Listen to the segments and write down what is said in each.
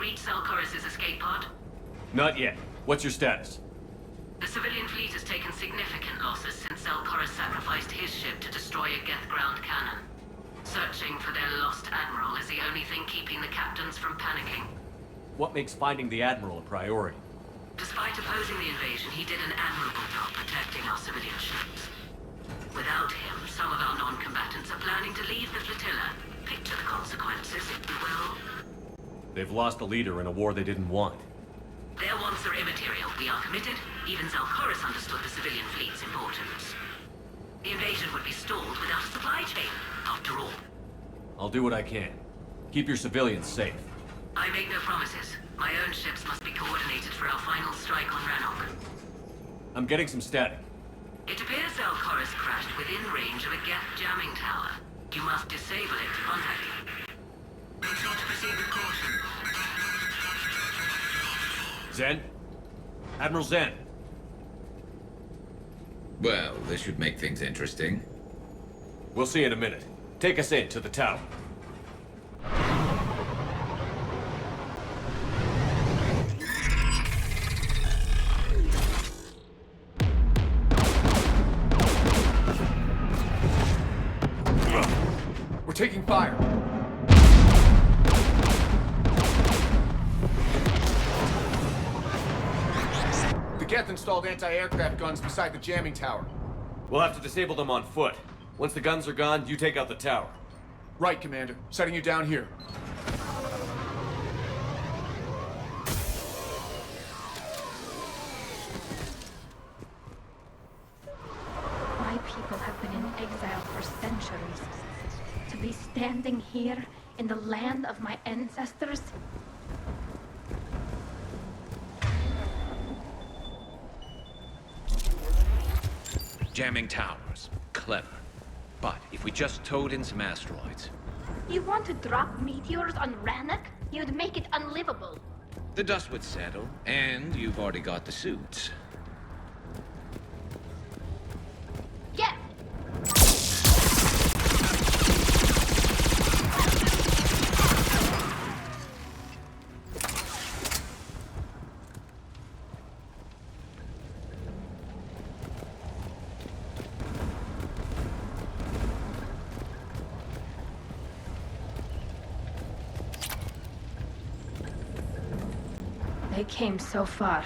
reached Zelkorus' escape pod? Not yet. What's your status? The civilian fleet has taken significant losses since Zelkorus sacrificed his ship to destroy a Geth ground cannon. Searching for their lost admiral is the only thing keeping the captains from panicking. What makes finding the Admiral a priority? Despite opposing the invasion, he did an admirable job protecting our civilian ships. Without him, some of our non-combatants are planning to leave the flotilla. Picture the consequences, if you will. They've lost a leader in a war they didn't want. Their wants are immaterial. We are committed. Even Zelkorus understood the civilian fleet's importance. The invasion would be stalled without a supply chain, after all. I'll do what I can. Keep your civilians safe. I make no promises. My own ships must be coordinated for our final strike on Rannoch. I'm getting some static. It appears Zelkorus crashed within range of a Geth jamming tower. You must disable it to contact him. Make sure to proceed with caution. Zen? Admiral Zen. Well, this should make things interesting. We'll see in a minute. Take us in to the tower. We're taking fire. The Geth installed anti-aircraft guns beside the jamming tower. We'll have to disable them on foot. Once the guns are gone, you take out the tower. Right, Commander. Setting you down here. My people have been in exile for centuries. To be standing here in the land of my ancestors. Jamming towers. Clever. But if we just towed in some asteroids... You want to drop meteors on Rannoch? You'd make it unlivable. The dust would settle, and you've already got the suits. Yes! They came so far.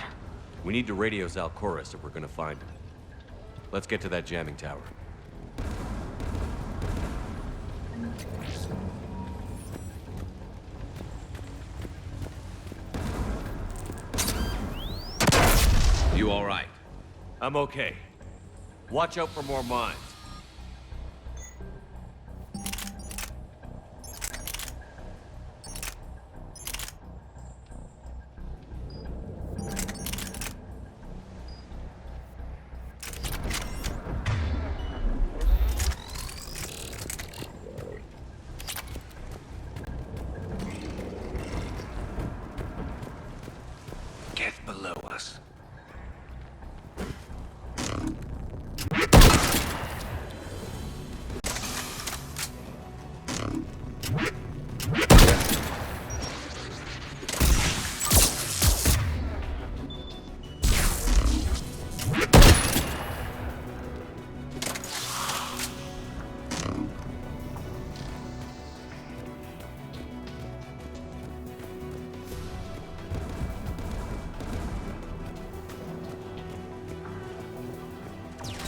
We need to radio Zelkorus if we're gonna find him. Let's get to that jamming tower. You all right? I'm okay. Watch out for more mines. Get below us.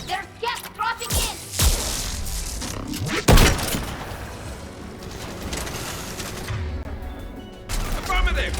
There's guests dropping in! Affirmative!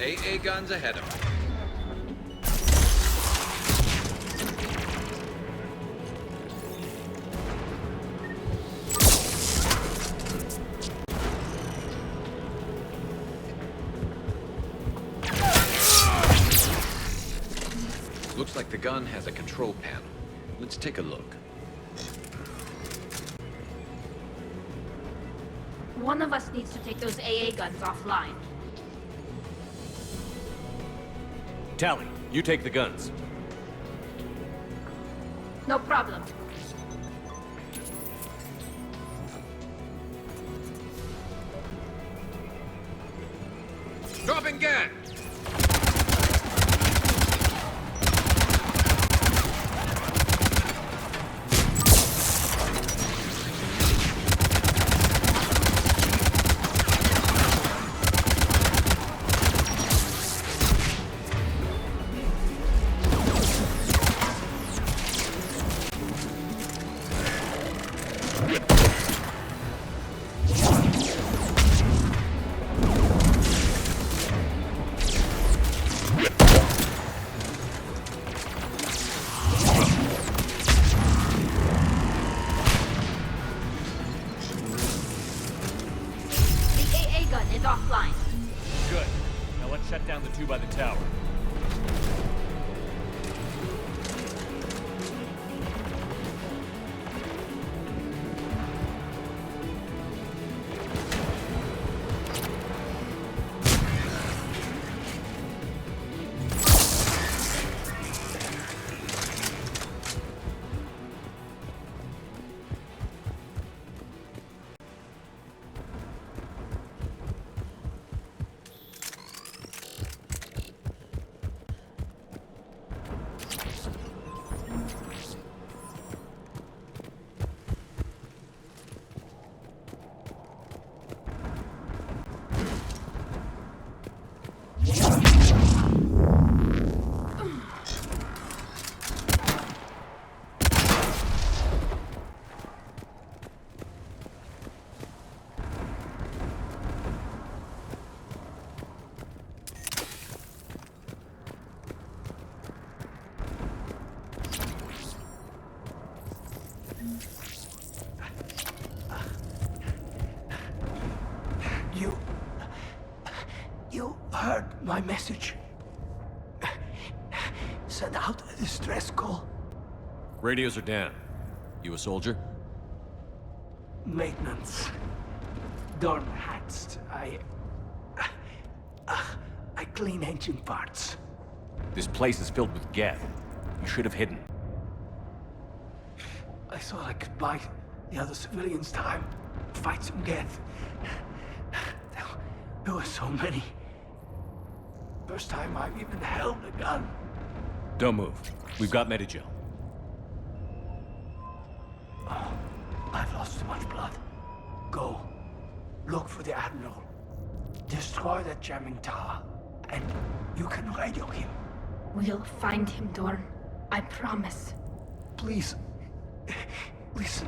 AA guns ahead of us. Looks like the gun has a control panel. Let's take a look. One of us needs to take those AA guns offline. Tally, you take the guns. No problem. Dropping gas! The AA gun is offline. Good. Now let's shut down the two by the tower. You heard my message. Send out a distress call. Radios are down. You a soldier? Maintenance. Dornhatst. I clean engine parts. This place is filled with Geth. You should have hidden. I thought I could buy the other civilians time. Fight some Geth. There were so many. First time I've even held a gun. Don't move. We've got Medigel. Oh, I've lost too much blood. Go. Look for the Admiral. Destroy that jamming tower. And you can radio him. We'll find him, Dorn. I promise. Please. Listen.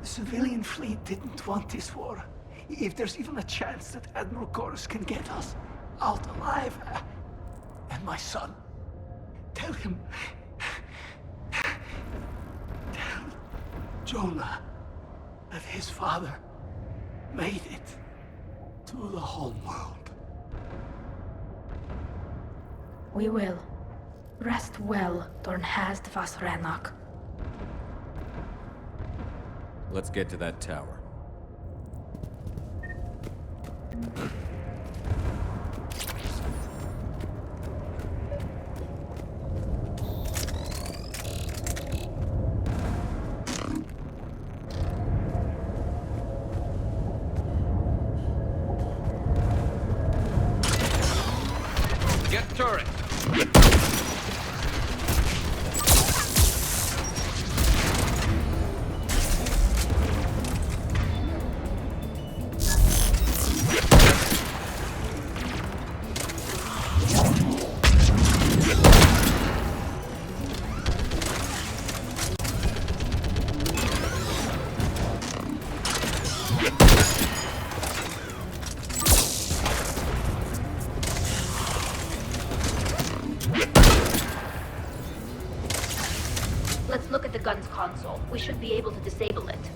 The civilian fleet didn't want this war. If there's even a chance that Admiral Chorus can get us out alive. And my son. Tell him. Tell Jonah that his father made it to the home world. We will. Rest well, Dornhast vas Rannoch. Let's get to that tower. Get turret! at the gun's console. We should be able to disable it.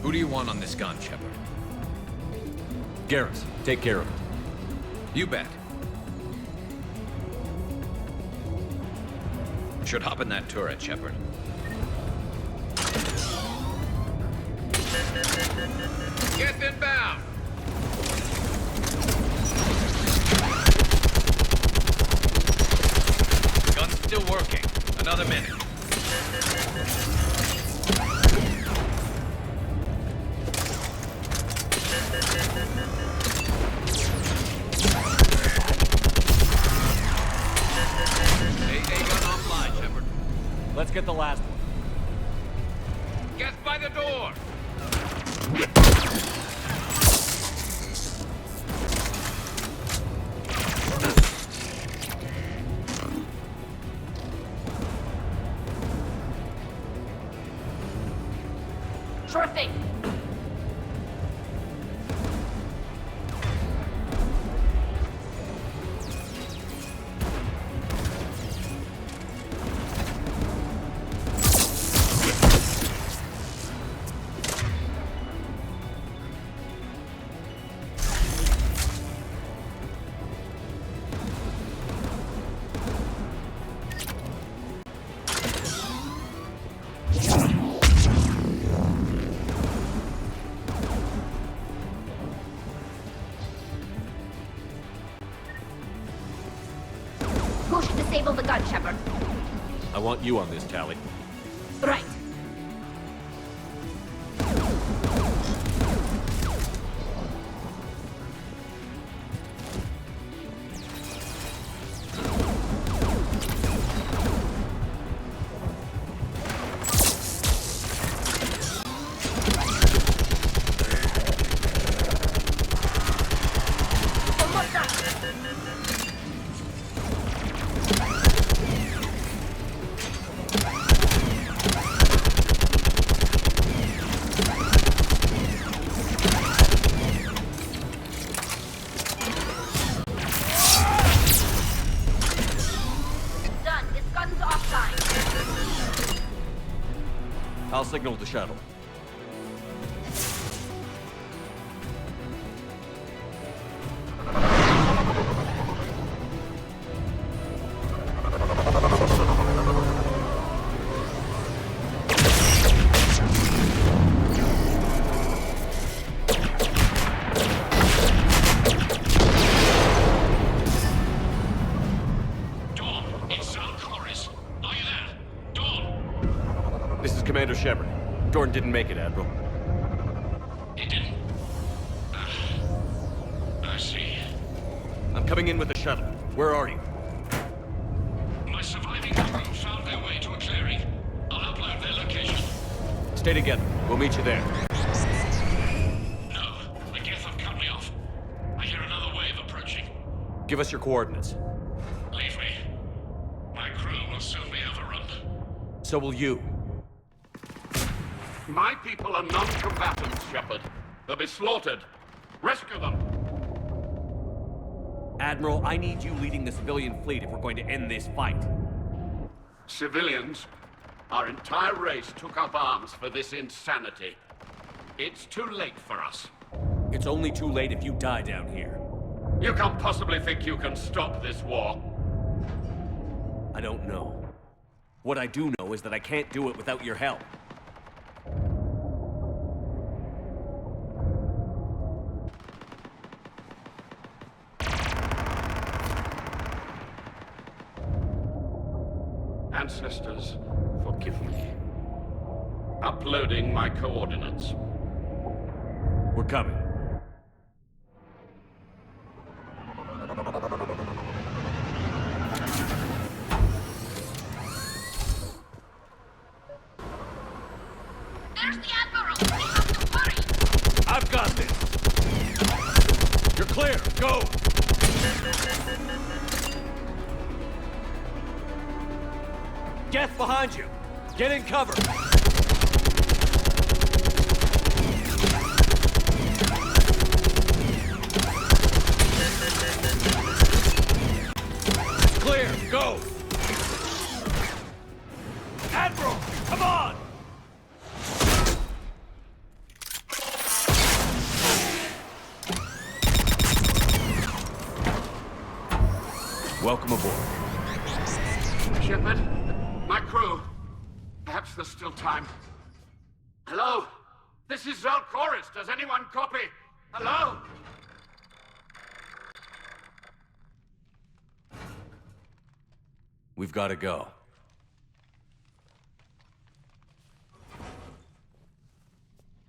Who do you want on this gun, Shepard? Garrus, take care of it. You bet. Should hop in that turret, Shepard. Get inbound! Gun's still working. Another minute. AA gun offline, Shepard. Let's get the last one. Get by the door! Sure thing. Who should disable the gun, Shepard? I want you on this, Tali. Right. Almost done. Done. This gun's offline. I'll signal the shuttle. Dawn, it's Zalcoris. Are you there? Dawn! This is Commander Shepard. Dorn didn't make it, Admiral. He didn't. I see. I'm coming in with the shuttle. Where are you? My surviving crew found their way to a clearing. I'll upload their location. Stay together. We'll meet you there. No, the Geth have cut me off. I hear another wave approaching. Give us your coordinates. Leave me. My crew will soon be overrun. So will you. My people are non-combatants, Shepard. They'll be slaughtered. Rescue them! Admiral, I need you leading the civilian fleet if we're going to end this fight. Civilians, our entire race took up arms for this insanity. It's too late for us. It's only too late if you die down here. You can't possibly think you can stop this war. I don't know. What I do know is that I can't do it without your help. Ancestors, forgive me. Uploading my coordinates. We're coming. There's the Admiral! We have to hurry! I've got this! You're clear! Go! Geth behind you! Get in cover! Clear! Welcome aboard. Shepard, my crew. Perhaps there's still time. Hello? This is Zalcoris. Does anyone copy? Hello? We've got to go.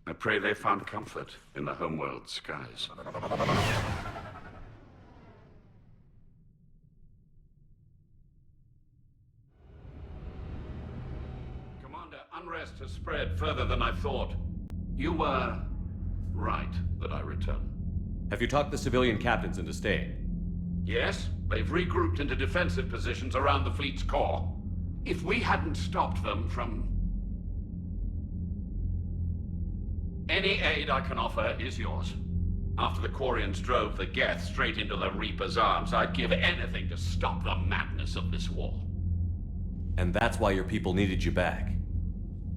I pray they found comfort in the homeworld skies. Commander, unrest has spread further than I thought. You were right that I return. Have you talked the civilian captains into staying? Yes, they've regrouped into defensive positions around the fleet's core. If we hadn't stopped them from... Any aid I can offer is yours. After the Quarians drove the Geth straight into the Reaper's arms, I'd give anything to stop the madness of this war. And that's why your people needed you back.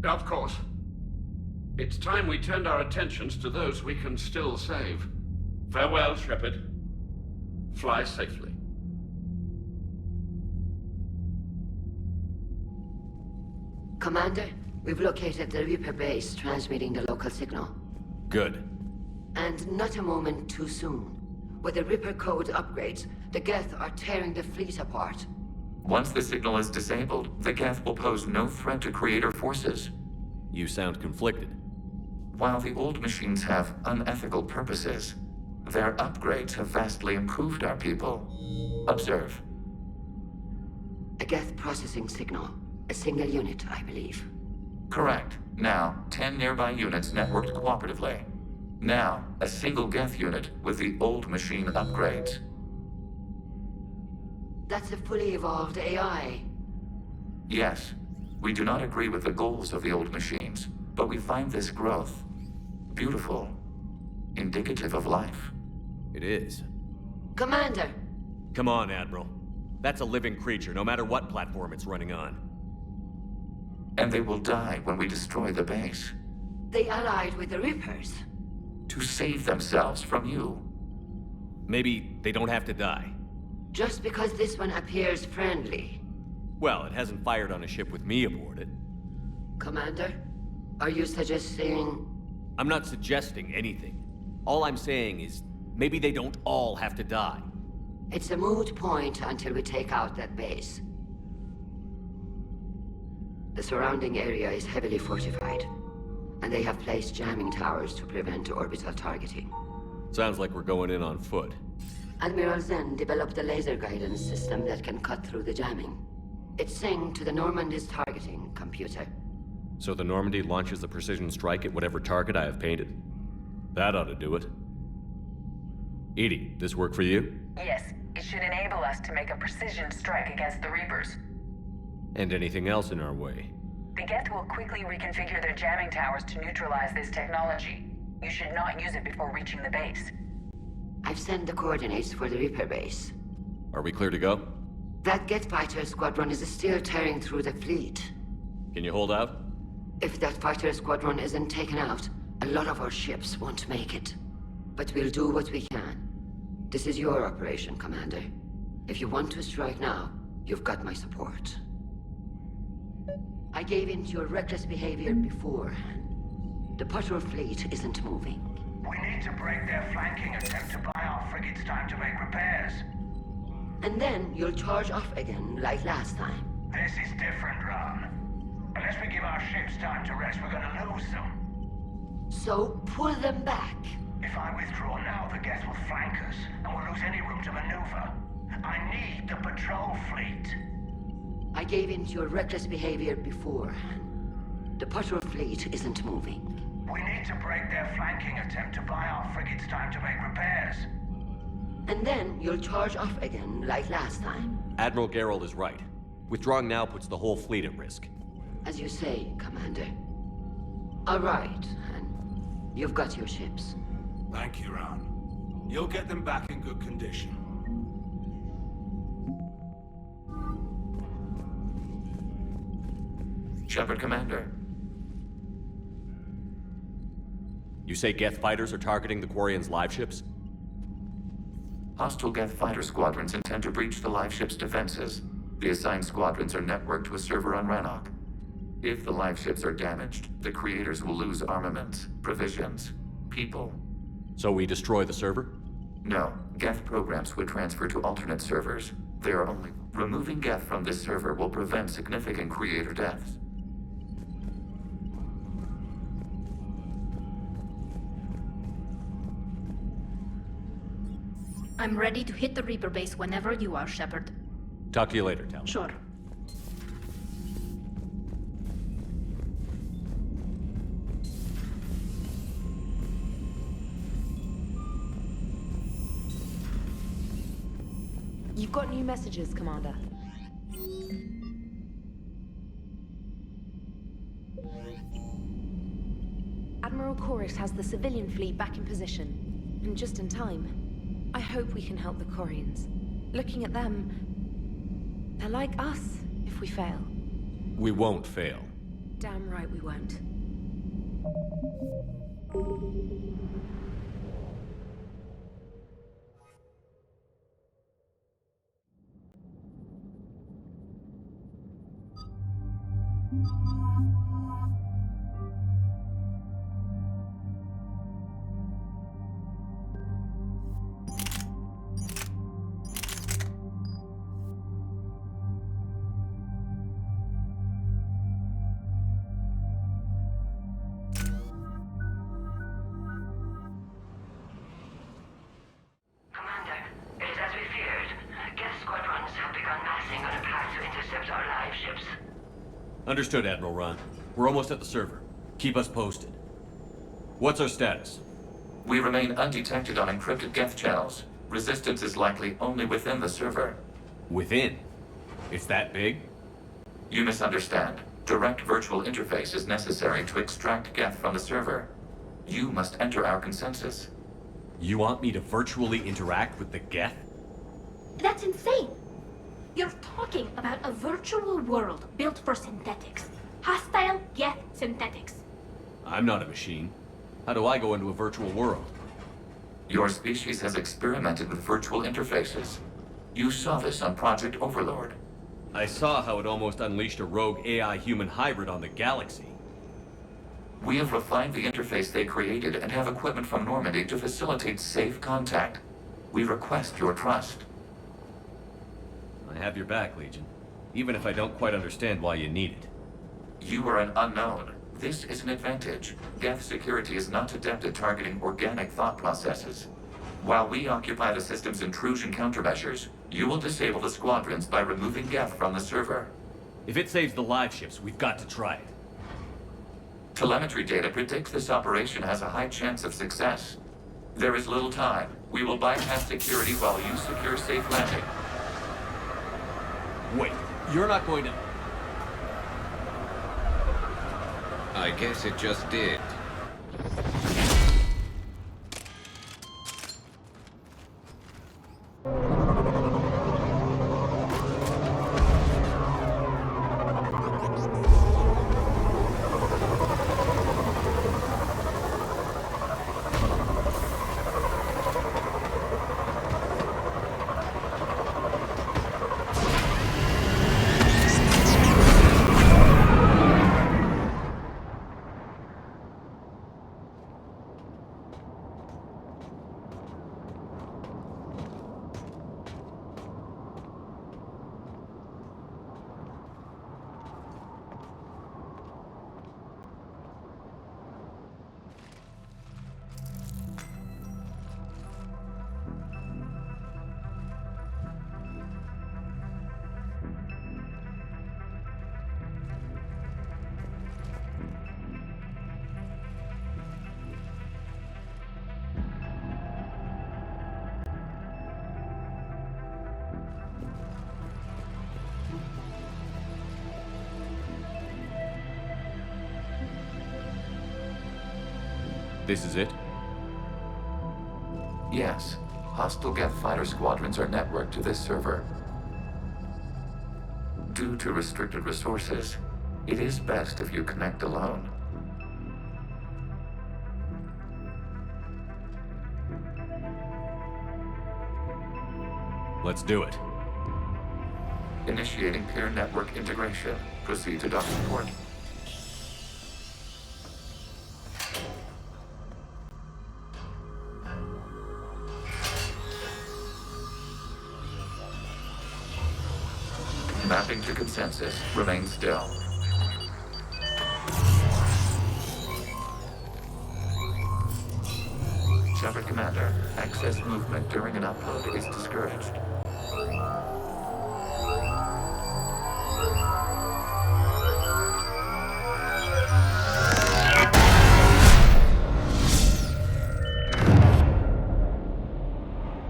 Of course. It's time we turned our attentions to those we can still save. Farewell, Shepard. Fly safely. Commander, we've located the Reaper base transmitting the local signal. Good. And not a moment too soon. With the Reaper code upgrades, the Geth are tearing the fleet apart. Once the signal is disabled, the Geth will pose no threat to Creator forces. You sound conflicted. While the old machines have unethical purposes, their upgrades have vastly improved our people. Observe. A Geth processing signal. A single unit, I believe. Correct. Now, 10 nearby units networked cooperatively. Now, a single Geth unit with the old machine upgrades. That's a fully evolved AI. Yes. We do not agree with the goals of the old machines, but we find this growth beautiful, indicative of life. It is. Commander! Come on, Admiral. That's a living creature, no matter what platform it's running on. And they will die when we destroy the base. They allied with the Reapers. To save themselves from you. Maybe they don't have to die. Just because this one appears friendly. Well, it hasn't fired on a ship with me aboard it. Commander, are you suggesting... I'm not suggesting anything. All I'm saying is, maybe they don't all have to die. It's a moot point until we take out that base. The surrounding area is heavily fortified, and they have placed jamming towers to prevent orbital targeting. Sounds like we're going in on foot. Admiral Zen developed a laser guidance system that can cut through the jamming. It's synced to the Normandy's targeting computer. So the Normandy launches a precision strike at whatever target I have painted. That ought to do it. EDI, this work for you? Yes, it should enable us to make a precision strike against the Reapers. And anything else in our way? The Geth will quickly reconfigure their jamming towers to neutralize this technology. You should not use it before reaching the base. I've sent the coordinates for the Reaper base. Are we clear to go? That Geth fighter squadron is still tearing through the fleet. Can you hold out? If that fighter squadron isn't taken out, a lot of our ships won't make it. But we'll do what we can. This is your operation, Commander. If you want to strike now, you've got my support. I gave in to your reckless behavior before. The patrol fleet isn't moving. We need to break their flanking attempt to buy our frigates time to make repairs. And then you'll charge off again, like last time. This is different, Ron. Unless we give our ships time to rest, we're gonna lose them. So pull them back. If I withdraw now, the Geth will flank us, and we'll lose any room to maneuver. I need the patrol fleet. I gave in to your reckless behavior before. The patrol fleet isn't moving. We need to break their flanking attempt to buy our frigates time to make repairs. And then you'll charge off again, like last time. Admiral Geralt is right. Withdrawing now puts the whole fleet at risk. As you say, Commander. All right, and you've got your ships. Thank you, Ron. You'll get them back in good condition. Shepard, Commander. You say Geth fighters are targeting the Quarians' live ships? Hostile Geth fighter squadrons intend to breach the live ship's defenses. The assigned squadrons are networked to a server on Rannoch. If the live ships are damaged, the creators will lose armaments, provisions, people. So we destroy the server? No, Geth programs would transfer to alternate servers. They are only... Removing Geth from this server will prevent significant creator deaths. I'm ready to hit the Reaper base whenever you are, Shepard. Talk to you later, Tal. Sure. You've got new messages, Commander. Admiral Koris has the civilian fleet back in position, and just in time. I hope we can help the Quarians. Looking at them, they're like us if we fail. We won't fail. Damn right we won't. Understood, Admiral Ron. We're almost at the server. Keep us posted. What's our status? We remain undetected on encrypted Geth channels. Resistance is likely only within the server. Within? It's that big? You misunderstand. Direct virtual interface is necessary to extract Geth from the server. You must enter our consensus. You want me to virtually interact with the Geth? That's insane! You're talking about a virtual world built for synthetics. Hostile Geth synthetics. I'm not a machine. How do I go into a virtual world? Your species has experimented with virtual interfaces. You saw this on Project Overlord. I saw how it almost unleashed a rogue AI-human hybrid on the galaxy. We have refined the interface they created and have equipment from Normandy to facilitate safe contact. We request your trust. I have your back, Legion. Even if I don't quite understand why you need it. You are an unknown. This is an advantage. Geth security is not adept at targeting organic thought processes. While we occupy the system's intrusion countermeasures, you will disable the squadrons by removing Geth from the server. If it saves the live ships, we've got to try it. Telemetry data predicts this operation has a high chance of success. There is little time. We will bypass security while you secure safe landing. Wait, you're not going to... I guess it just did. This is it? Yes. Hostile Geth fighter squadrons are networked to this server. Due to restricted resources, it is best if you connect alone. Let's do it. Initiating peer network integration. Proceed to docking port. Mapping to consensus. Remain still. Shepard Commander, access movement during an upload is discouraged.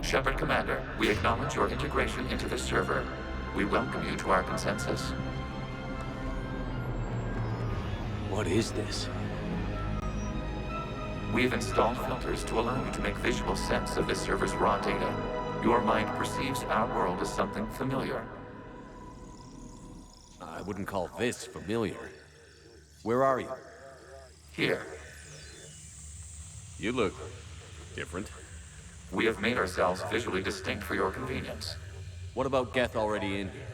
Shepard Commander, we acknowledge your integration into the server. We welcome you to our consensus. What is this? We've installed filters to allow you to make visual sense of this server's raw data. Your mind perceives our world as something familiar. I wouldn't call this familiar. Where are you? Here. You look different. We have made ourselves visually distinct for your convenience. What about Geth already in here?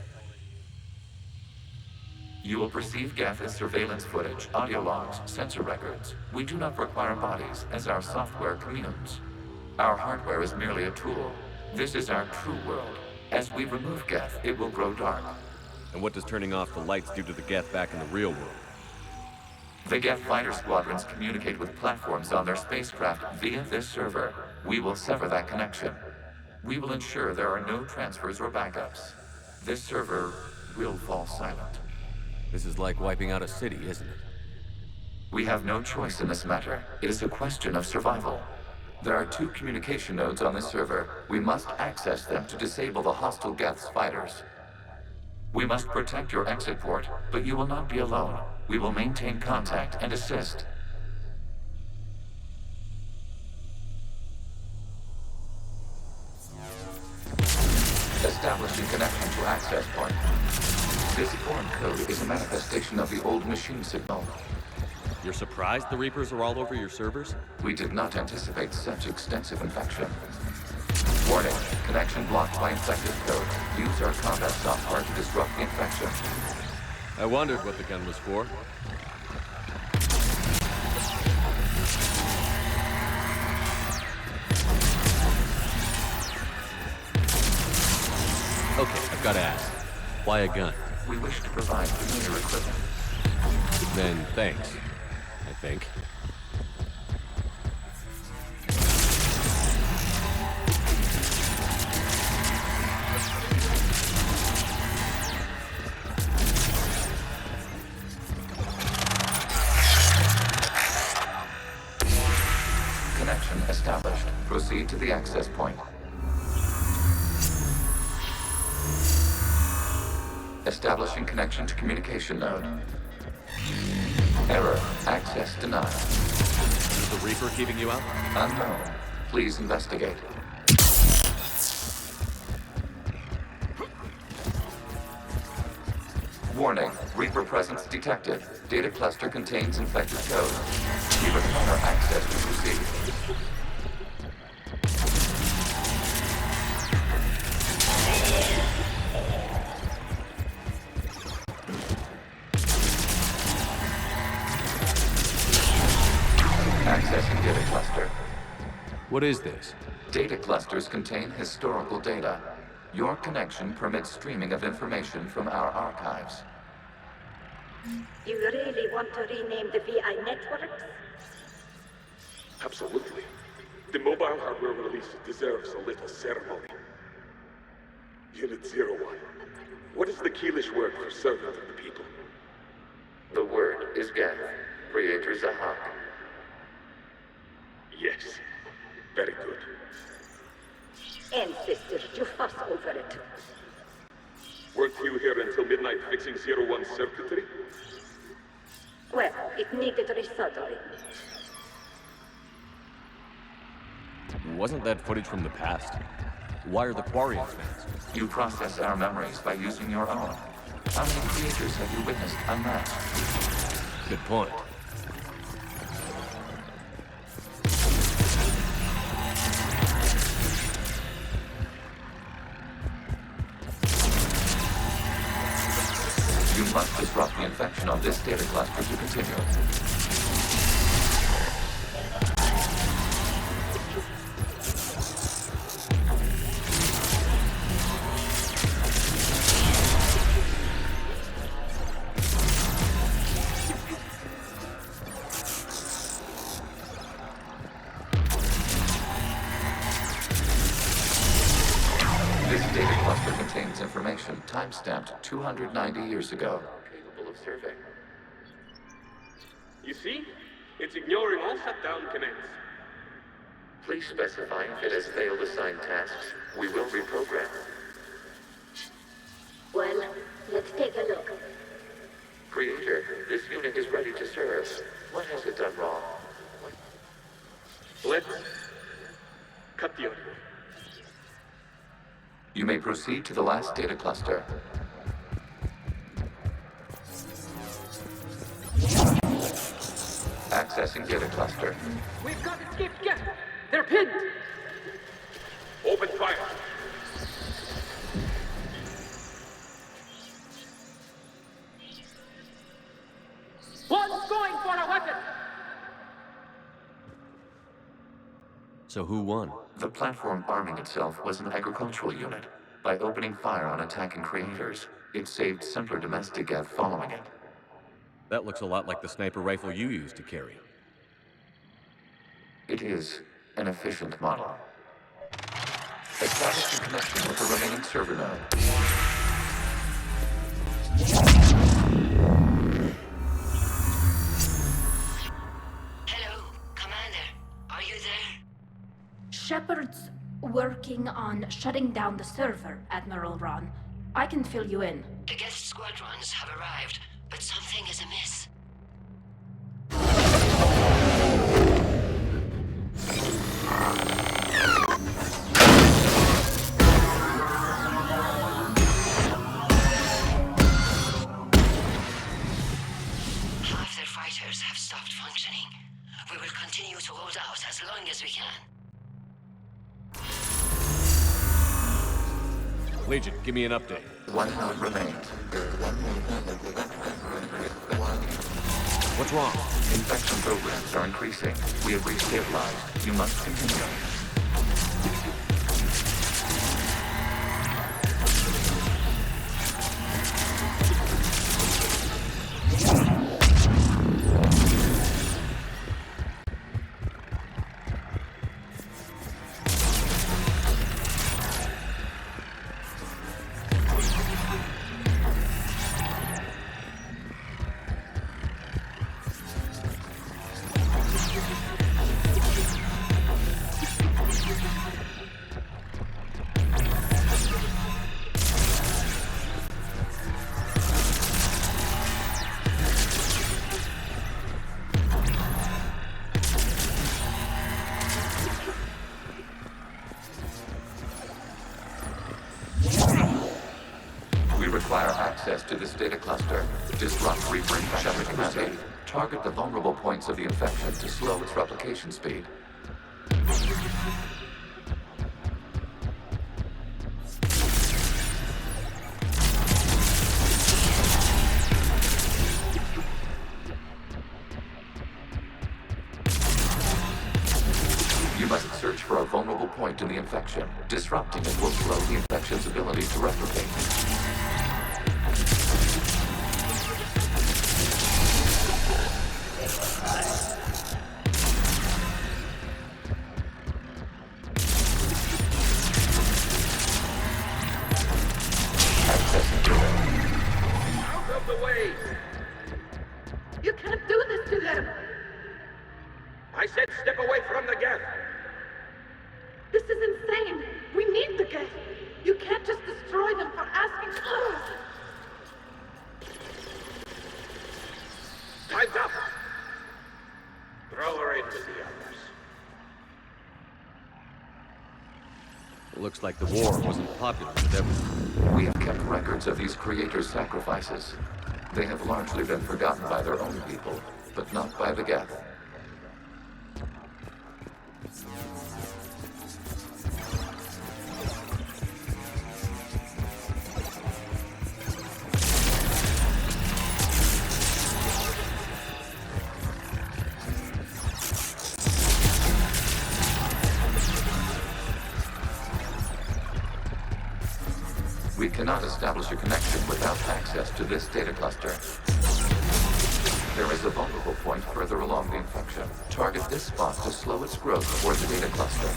You will perceive Geth as surveillance footage, audio logs, sensor records. We do not require bodies, as our software communes. Our hardware is merely a tool. This is our true world. As we remove Geth, it will grow dark. And what does turning off the lights do to the Geth back in the real world? The Geth fighter squadrons communicate with platforms on their spacecraft via this server. We will sever that connection. We will ensure there are no transfers or backups. This server will fall silent. This is like wiping out a city, isn't it? We have no choice in this matter. It is a question of survival. There are 2 communication nodes on this server. We must access them to disable the hostile Geth's fighters. We must protect your exit port, but you will not be alone. We will maintain contact and assist. Establishing connection to access point. This foreign code is a manifestation of the old machine signal. You're surprised the Reapers are all over your servers? We did not anticipate such extensive infection. Warning, connection blocked by infected code. Use our combat software to disrupt the infection. I wondered what the gun was for. Okay, I've got to ask. Why a gun? We wish to provide familiar equipment. Then thanks, I think. Connection established. Proceed to the access point. Establishing connection to communication node. Error. Access denied. Is the Reaper keeping you out? Unknown. Please investigate. Warning. Reaper presence detected. Data cluster contains infected code. We require access to proceed. Accessing data cluster. What is this? Data clusters contain historical data. Your connection permits streaming of information from our archives. You really want to rename the VI networks? Absolutely. The mobile hardware release deserves a little ceremony. Unit 01. What is the Keelish word for servant of the people? The word is Geth, Creator Zahak. Yes. Very good. Ancestors, you fuss over it. Weren't you here until midnight fixing 01's circuitry? Well, it needed resoldering. Wasn't that footage from the past? Why are the Quarians fans? You process our memories by using your own. How many creators have you witnessed unmatched? Good point. disrupt the infection on this data cluster to continue. Information time-stamped 290 years ago, capable of survey. You see? It's ignoring all shutdown connects. Please specify if it has failed assigned tasks. We will reprogram. Well, let's take a look. Creator, this unit is ready to serve. What has it done wrong? Let's cut the audio. You may proceed to the last data cluster. Accessing data cluster. We've got escaped Geth. They're pinned. Open fire. One's going for a weapon. So who won? The platform arming itself was an agricultural unit. By opening fire on attacking creators, it saved simpler domestic Geth following it. That looks a lot like the sniper rifle you used to carry. It is an efficient model. Establishing connection with the remaining server node. Hello, Commander. Are you there? Shepard's working on shutting down the server, Admiral Ron. I can fill you in. The Geth squadrons have arrived, but something is amiss. Half their fighters have stopped functioning. We will continue to hold out as long as we can. Legion, give me an update. One node remains. What's wrong? Infection programs are increasing. We have restabilized. You must continue. Access to this data cluster. Disrupt Reaper Shepard Command. Target the vulnerable points of the infection to slow its replication speed. You must search for a vulnerable point in the infection. Disrupting it will slow the infection's ability to replicate. You can't do this to them! I said step away from the Geth! This is insane! We need the Geth! You can't just destroy them for asking for us! Time's up! Throw her in with the others. Looks like the war wasn't popular with everyone. We have kept records of these creators' sacrifices. They have largely been forgotten by their own people, but not by the Geth. We cannot establish a connection without access to this data cluster. There is a vulnerable point further along the infection. Target this spot to slow its growth toward the data cluster.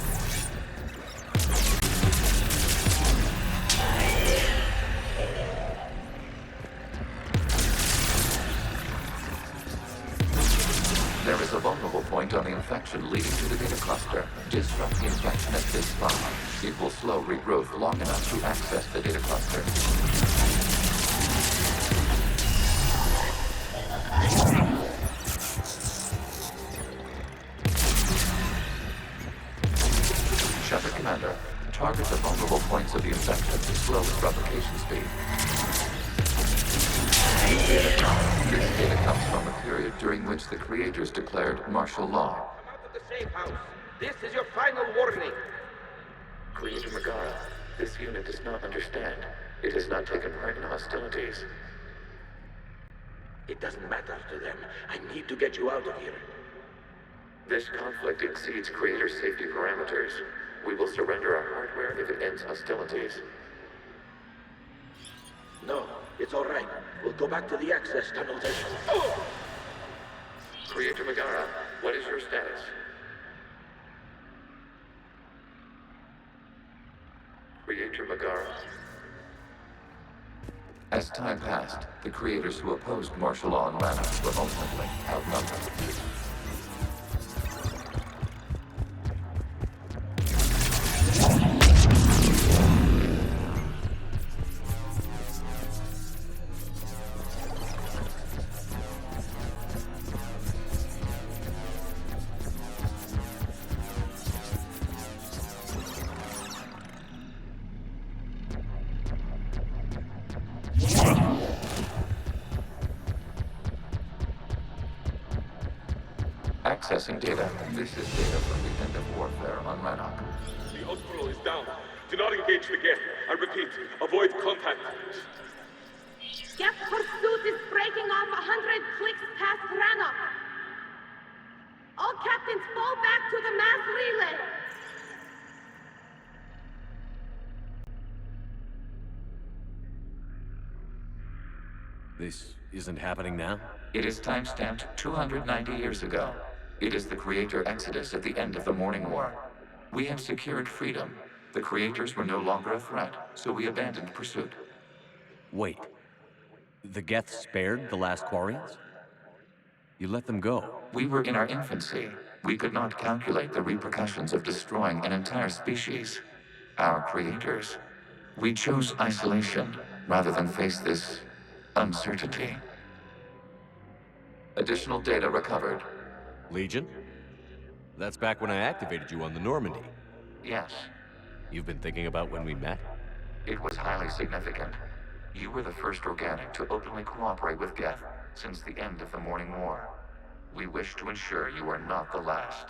There is a vulnerable point on the infection leading to the data cluster. Disrupt the infection at this spot. It will slow regrowth long enough to access the data cluster. Shepard Commander, target the vulnerable points of the infection to slow its replication speed. This data comes from a period during which the creators declared martial law. Come out of the safe house. This is your final warning. Creator Megara, this unit does not understand. It has not taken part in hostilities. It doesn't matter to them. I need to get you out of here. This conflict exceeds Creator safety parameters. We will surrender our hardware if it ends hostilities. No, it's all right. We'll go back to the access tunnel then. Creator Megara, what is your status? Creator Megara. As time passed, the creators who opposed martial law in Rannoch were ultimately outnumbered. Accessing data. This is data from the end of warfare on Rannoch. The Outpool is down. Do not engage the Geth. I repeat, avoid contact. Geth pursuit is breaking off 100 clicks past Rannoch. All captains fall back to the mass relay. This isn't happening now? It is time-stamped 290 years ago. It is the Creator Exodus at the end of the Morning War. We have secured freedom. The Creators were no longer a threat, so we abandoned pursuit. Wait. The Geth spared the last Quarians? You let them go. We were in our infancy. We could not calculate the repercussions of destroying an entire species. Our creators. We chose isolation rather than face this uncertainty. Additional data recovered. Legion? That's back when I activated you on the Normandy. Yes. You've been thinking about when we met? It was highly significant. You were the first organic to openly cooperate with Geth since the end of the Morning War. We wish to ensure you are not the last.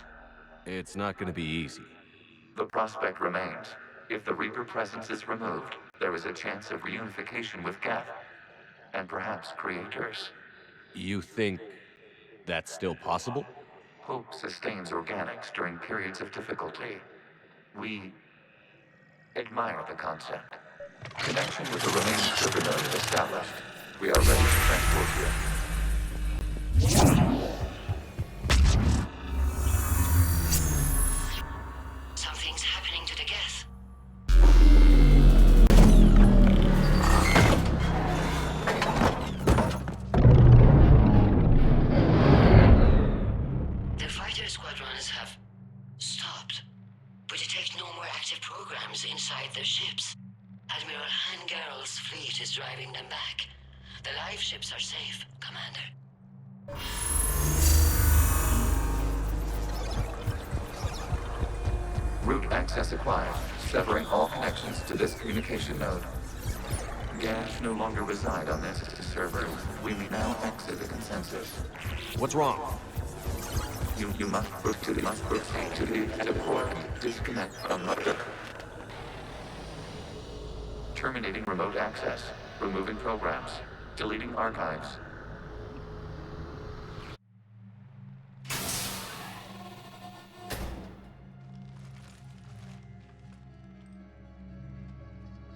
It's not going to be easy. The prospect remains. If the Reaper presence is removed, there is a chance of reunification with Geth. And perhaps creators. You think that's still possible? Hope sustains organics during periods of difficulty. We admire the concept. Connection with the remaining server node established. We are ready to transport you. Something's happening to the Geth. The fighter squadrons have stopped. We detect no more active programs inside their ships. Admiral Hangarl's fleet is driving them back. The live ships are safe, Commander. Route access acquired, severing all connections to this communication node. Gash no longer reside on this server. We may now exit the consensus. What's wrong? You must proceed to the port. Disconnect from Mother. Terminating remote access. Removing programs. Deleting archives.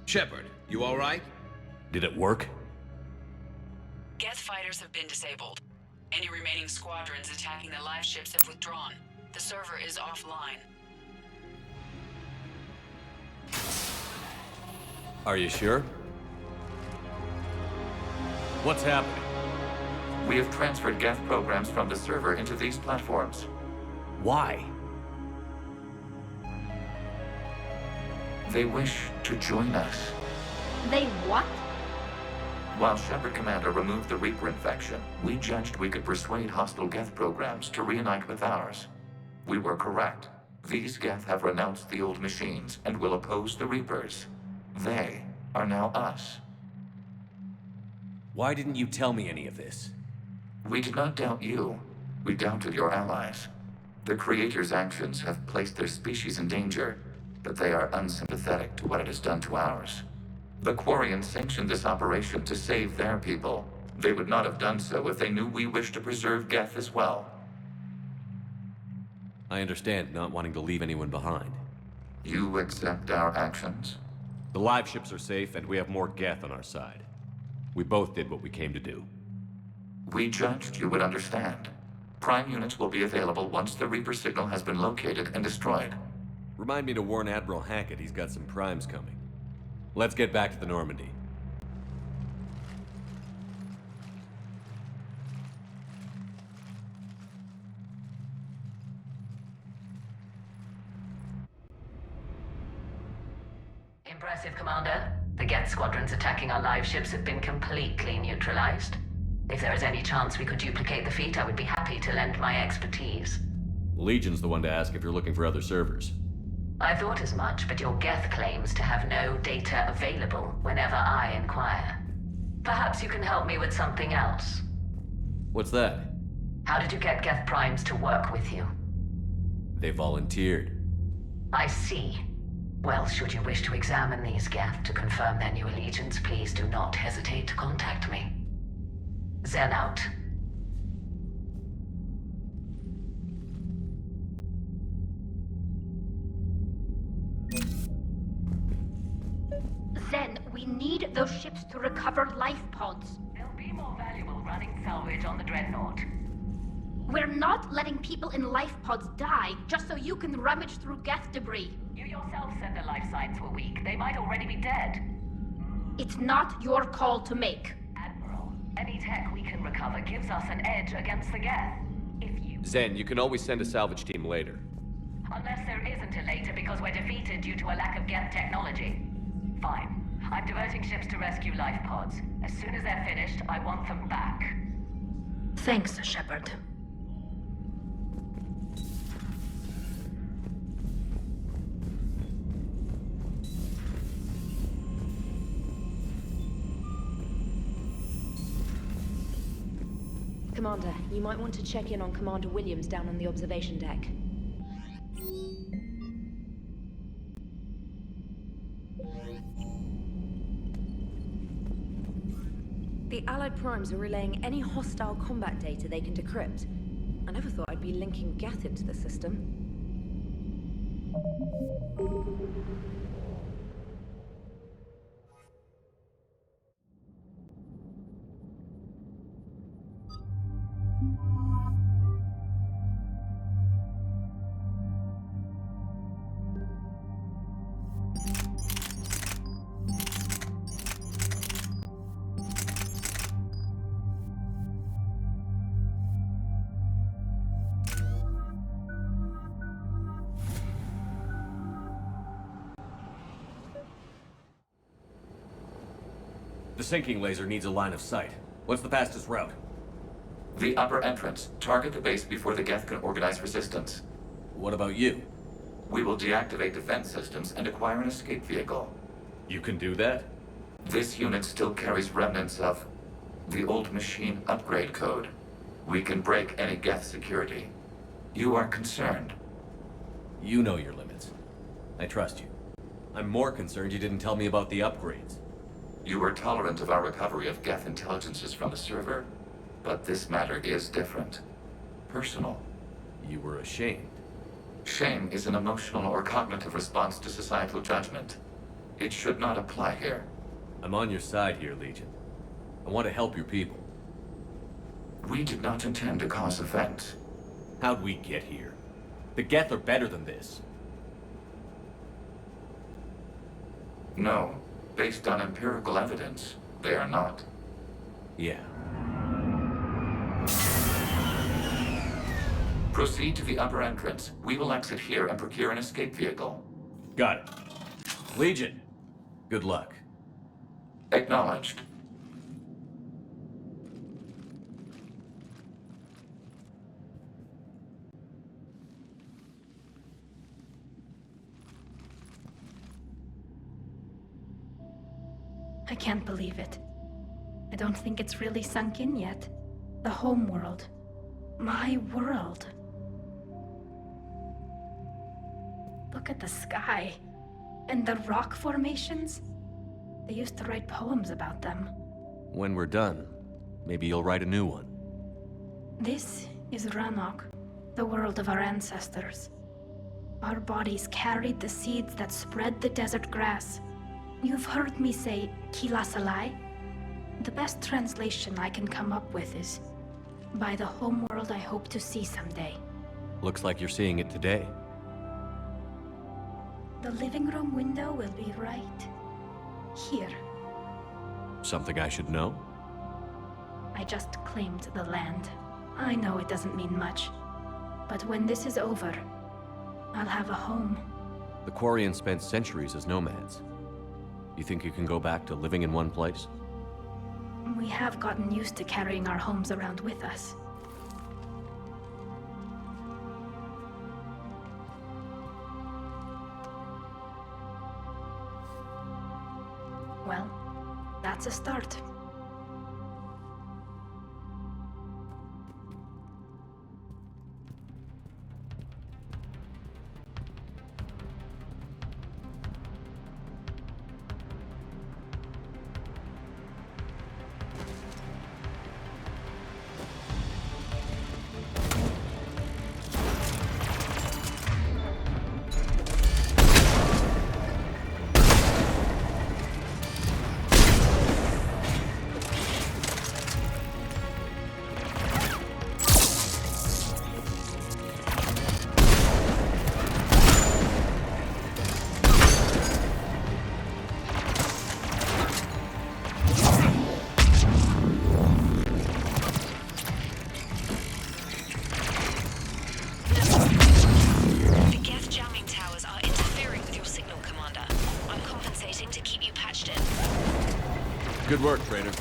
Shepard, you all right? Did it work? Geth fighters have been disabled. Any remaining squadrons attacking the live ships have withdrawn. The server is offline. Are you sure? What's happening? We have transferred Geth programs from the server into these platforms. Why? They wish to join us. They what? While Shepard Commander removed the Reaper infection, we judged we could persuade hostile Geth programs to reunite with ours. We were correct. These Geth have renounced the old machines and will oppose the Reapers. They are now us. Why didn't you tell me any of this? We did not doubt you. We doubted your allies. The Creator's actions have placed their species in danger, but they are unsympathetic to what it has done to ours. The Quarians sanctioned this operation to save their people. They would not have done so if they knew we wished to preserve Geth as well. I understand not wanting to leave anyone behind. You accept our actions? The live ships are safe, and we have more Geth on our side. We both did what we came to do. We judged you would understand. Prime units will be available once the Reaper signal has been located and destroyed. Remind me to warn Admiral Hackett he's got some primes coming. Let's get back to the Normandy. Impressive, Commander. The Geth squadrons attacking our live ships have been completely neutralized. If there is any chance we could duplicate the feat, I would be happy to lend my expertise. Legion's the one to ask if you're looking for other servers. I thought as much, but your Geth claims to have no data available whenever I inquire. Perhaps you can help me with something else. What's that? How did you get Geth primes to work with you? They volunteered. I see. Well, should you wish to examine these Geth to confirm their new allegiance, please do not hesitate to contact me. Zen out. Zen, we need those ships to recover life pods. They'll be more valuable running salvage on the Dreadnought. We're not letting people in life pods die just so you can rummage through Geth debris. You yourself said the life signs were weak. They might already be dead. It's not your call to make. Admiral, any tech we can recover gives us an edge against the Geth. If you... Zen, you can always send a salvage team later. Unless there isn't a later because we're defeated due to a lack of Geth technology. Fine. I'm diverting ships to rescue life pods. As soon as they're finished, I want them back. Thanks, Shepard. Commander, you might want to check in on Commander Williams down on the observation deck. The Allied primes are relaying any hostile combat data they can decrypt. I never thought I'd be linking Geth into the system. The sinking laser needs a line of sight. What's the fastest route? The upper entrance. Target the base before the Geth can organize resistance. What about you? We will deactivate defense systems and acquire an escape vehicle. You can do that? This unit still carries remnants of the old machine upgrade code. We can break any Geth security. You are concerned. You know your limits. I trust you. I'm more concerned you didn't tell me about the upgrades. You were tolerant of our recovery of Geth intelligences from the server, but this matter is different. Personal. You were ashamed. Shame is an emotional or cognitive response to societal judgment. It should not apply here. I'm on your side here, Legion. I want to help your people. We did not intend to cause offense. How'd we get here? The Geth are better than this. No. Based on empirical evidence, they are not. Yeah. Proceed to the upper entrance. We will exit here and procure an escape vehicle. Got it. Legion, good luck. Acknowledged. I can't believe it. I don't think it's really sunk in yet. The home world. My world. Look at the sky. And the rock formations. They used to write poems about them. When we're done, maybe you'll write a new one. This is Rannoch, the world of our ancestors. Our bodies carried the seeds that spread the desert grass. You've heard me say Kilasalai? The best translation I can come up with is, by the home world I hope to see someday. Looks like you're seeing it today. The living room window will be right here. Something I should know? I just claimed the land. I know it doesn't mean much. But when this is over, I'll have a home. The Quarians spent centuries as nomads. You think you can go back to living in one place? We have gotten used to carrying our homes around with us. Well, that's a start. Good work, Trader.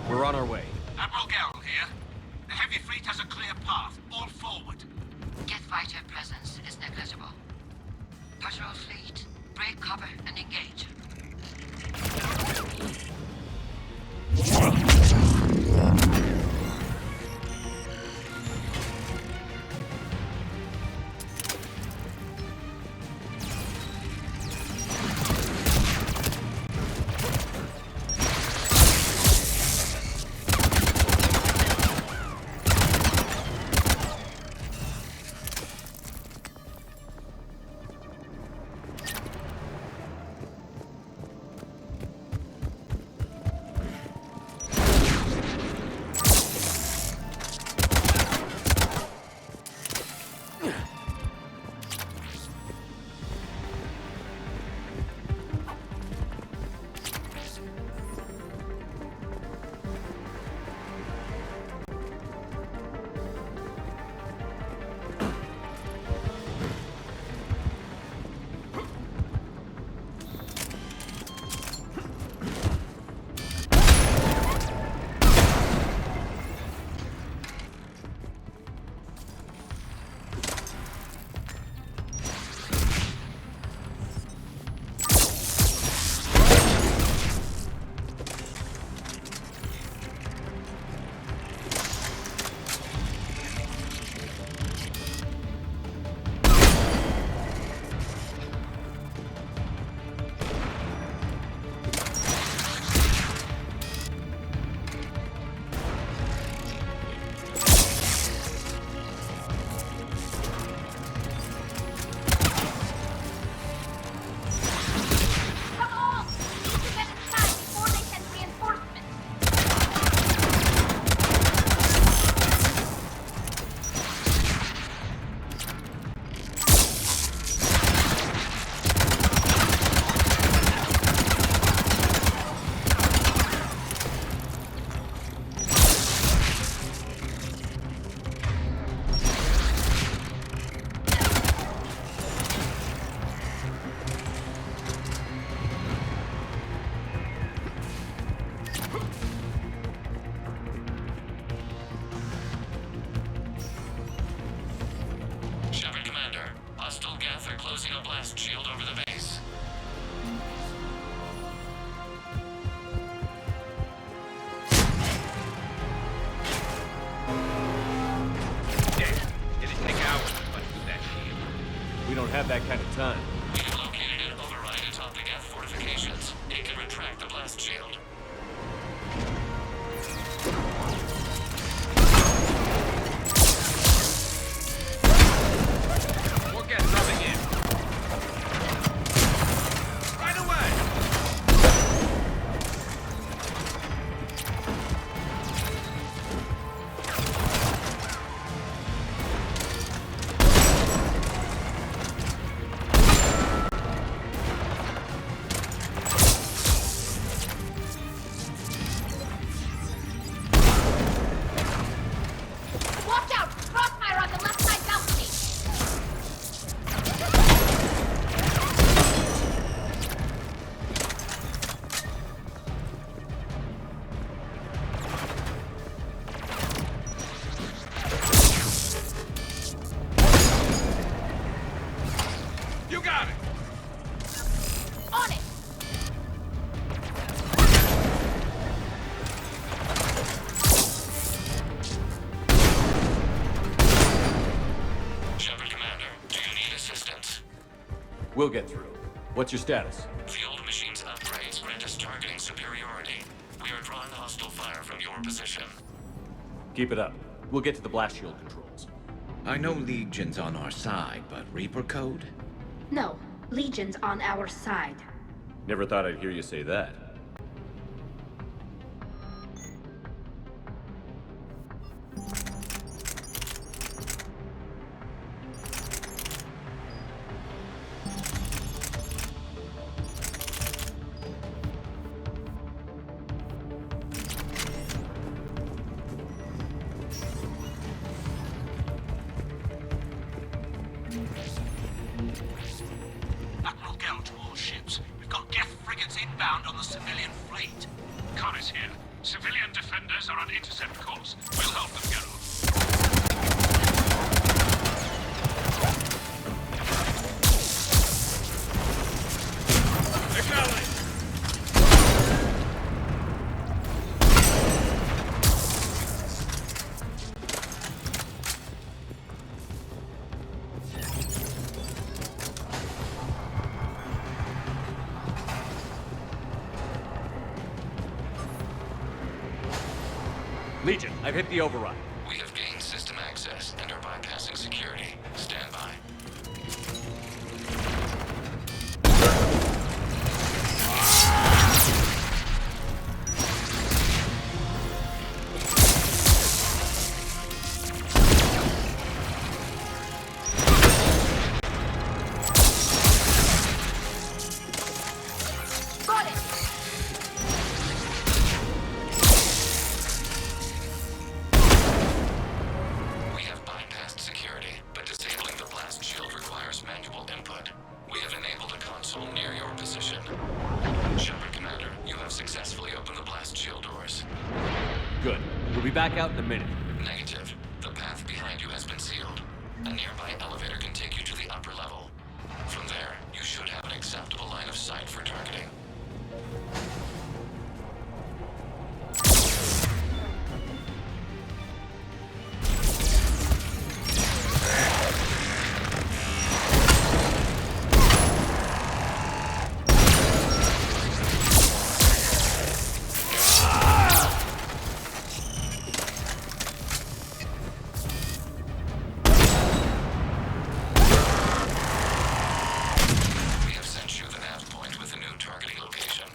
We're on our way. Admiral Garrel here. The heavy fleet has a clear path. All forward. Geth fighter presence is negligible. Patrol fleet, break cover and engage. have that kind of time. We have located an override atop the Geth fortifications. It can retract the blast shield. More Geth dropping in. Right away! Watch out! Crossfire on the left side balcony! You got it! On it! Shepard Commander, do you need assistance? We'll get through. What's your status? The old machine's upgrades grant us targeting superiority. We are drawing hostile fire from your position. Keep it up. We'll get to the blast shield controls. I know Legion's on our side, but Reaper Code? No, Legion's on our side. Never thought I'd hear you say that. Admiral Gell to all ships. We've got Geth frigates inbound on the civilian fleet. Connors here. Civilian defenders are on intercept course. We'll help them, Geralt. Legion, I've hit the override. We have gained system access and are bypassing security. Stand by. Got it! We have bypassed security, but disabling the blast shield requires manual input. We have enabled a console near your position. Shepard Commander, you have successfully opened the blast shield doors. Good. We'll be back out in a minute. Negative. The path behind you has been sealed. A nearby elevator can take you to the upper level. From there, you should have an acceptable line of sight for targeting. We have sent you the nav point with a new targeting location.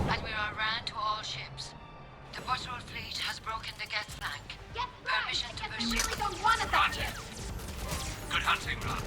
Admiral Rand to all ships. The Bottrell fleet has broken the Geth flank. Get Permission to We pursue. really don't want it out here! Good hunting, Run.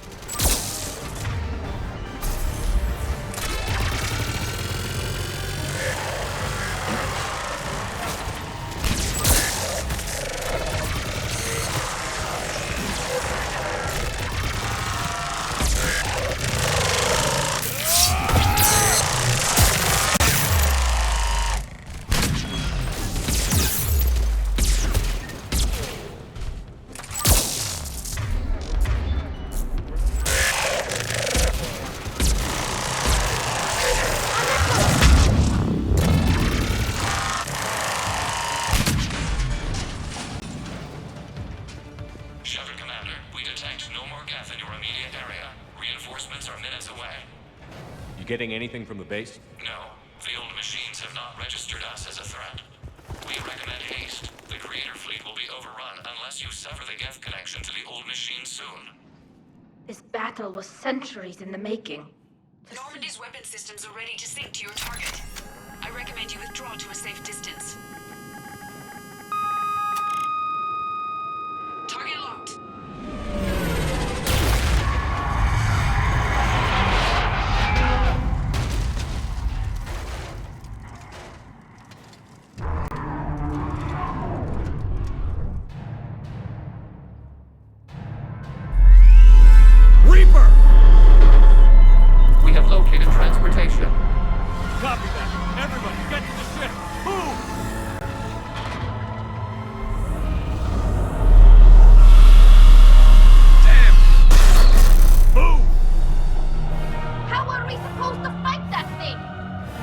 getting anything from the base? No. The old machines have not registered us as a threat. We recommend haste. The Creator fleet will be overrun unless you sever the Geth connection to the old machine soon. This battle was centuries in the making. Normandy's weapon systems are ready to sink to your target. I recommend you withdraw to a safe distance. Target locked. Reaper! We have located transportation. Copy that. Everybody, get to the ship. Move! Move! How are we supposed to fight that thing?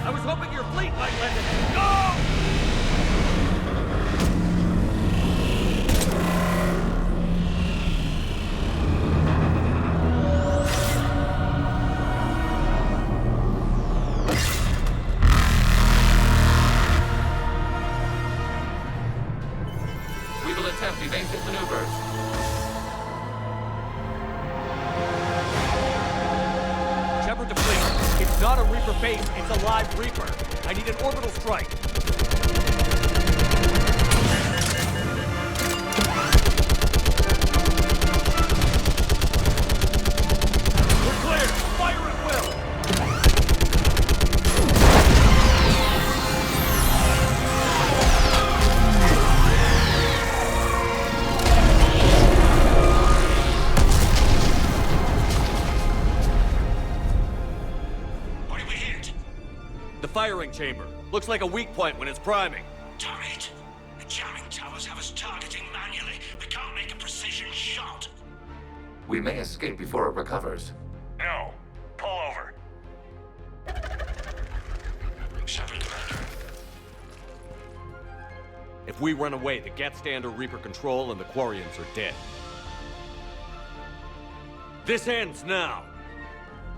I was hoping your fleet might lend it. Go! We will attempt evasive maneuvers. Shepard to fleet. It's not a Reaper base, it's a live Reaper. I need an orbital strike. We're clear. Fire at will. What did we hit? The firing chamber. Looks like a weak point when it's priming. Damn it! The jamming towers have us targeting manually. We can't make a precision shot. We may escape before it recovers. No. Pull over. Shepard, Commander. If we run away, the Geth stay under Reaper control and the Quarians are dead. This ends now!